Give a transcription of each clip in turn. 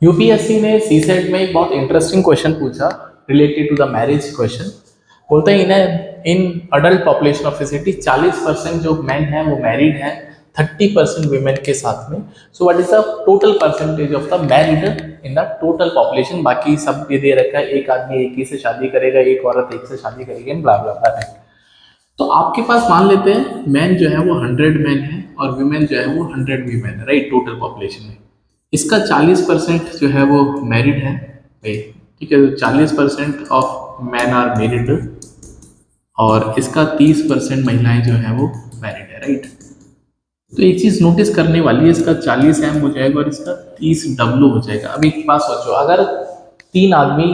UPSC ने CSAT में एक बहुत इंटरेस्टिंग क्वेश्चन पूछा related to the marriage question. बोलते हैं in adult population of city 40% जो मैन हैं वो मैरिड हैं, 30% वीमेन के साथ में। So what is the total percentage of the married in the total population. बाकी सब ये दे रखा है, एक आदमी एक ही से शादी करेगा, एक औरत एक से शादी करेगी, ब्ला ब्ला ब्ला। तो आपके पास मान लेते हैं मैन जो है वो 100 मैन है और वीमेन जो है वो 100 वीमेन है, राइट, टोटल पॉपुलेशन में। इसका 40% जो है वो मैरिड है, राइट, ठीक है। तो 40% ऑफ मैन आर मैरिड और इसका 30% महिलाएं जो है वो मैरिड है, राइट। तो एक चीज नोटिस करने वाली है, इसका 40 एम हो जाएगा और इसका 30 डब्लू हो जाएगा। अब एक बात सोचो, अगर 3 आदमी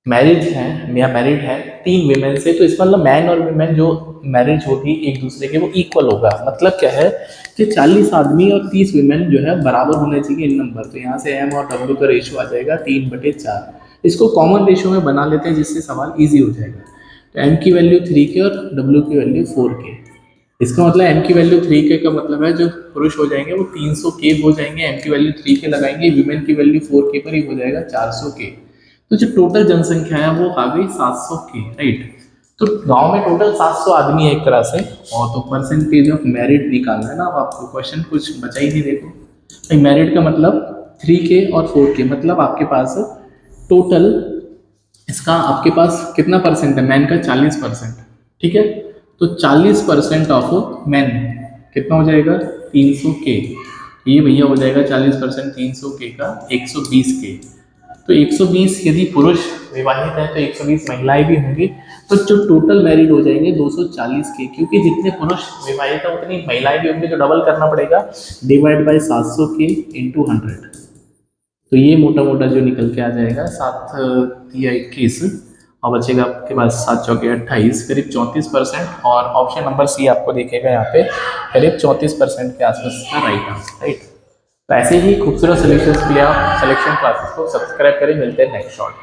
मैरिज हैं या मैरिड है 3 वीमेन से, तो इसका मतलब मैन और वीमेन जो मैरिज होगी एक दूसरे के वो इक्वल होगा। मतलब क्या है कि 40 आदमी और 30 वीमेन जो है बराबर होने चाहिए इन नंबर। तो यहाँ से एम और डब्ल्यू का रेशियो आ जाएगा 3/4। इसको कॉमन रेशियो में बना लेते हैं जिससे सवाल ईजी हो जाएगा। तो एम की वैल्यू 3 के और डब्ल्यू की वैल्यू 4 के। इसका मतलब एम की वैल्यू 3 के का मतलब है जो पुरुष हो जाएंगे वो 300 के हो जाएंगे, एम की वैल्यू 3 के लगाएंगे, वीमेन की वैल्यू 4 के पर ही हो जाएगा 400 के। तो जो टोटल जनसंख्या है वो आ गई 700 की, राइट। तो गांव में टोटल 700 आदमी है एक तरह से, और तो परसेंटेज ऑफ मैरिड निकालना है ना। अब आपको क्वेश्चन कुछ बचा ही नहीं। देखो भाई, मैरिड का मतलब 3 के और 4 के, मतलब आपके पास टोटल इसका आपके पास कितना परसेंट है, मैन का 40%, ठीक है। तो 40% ऑफ मैन कितना हो जाएगा, 300 के। ये भैया हो जाएगा 40% 300 के का 120 के। तो 120 यदि पुरुष विवाहित है तो 120 महिलाएं भी होंगी। तो जो टोटल मैरिड हो जाएंगे 240 के, क्योंकि जितने पुरुष विवाहित है उतनी महिलाएं भी होंगी। तो डबल करना पड़ेगा, डिवाइड बाय 700 के इंटू 100। तो ये मोटा मोटा जो निकल के आ जाएगा 7 या 21, और बचेगा आपके पास 7 चौके 28, करीब 34%। और ऑप्शन नंबर सी आपको दिखेगा यहाँ पे, करीब 34% के आसपास का राइट आंसर, राइट। तो ऐसे ही खूबसूरत सोल्यूशंस के लिए आप सिलेक्शन क्लासेस को सब्सक्राइब करें। मिलते हैं नेक्स्ट शॉट।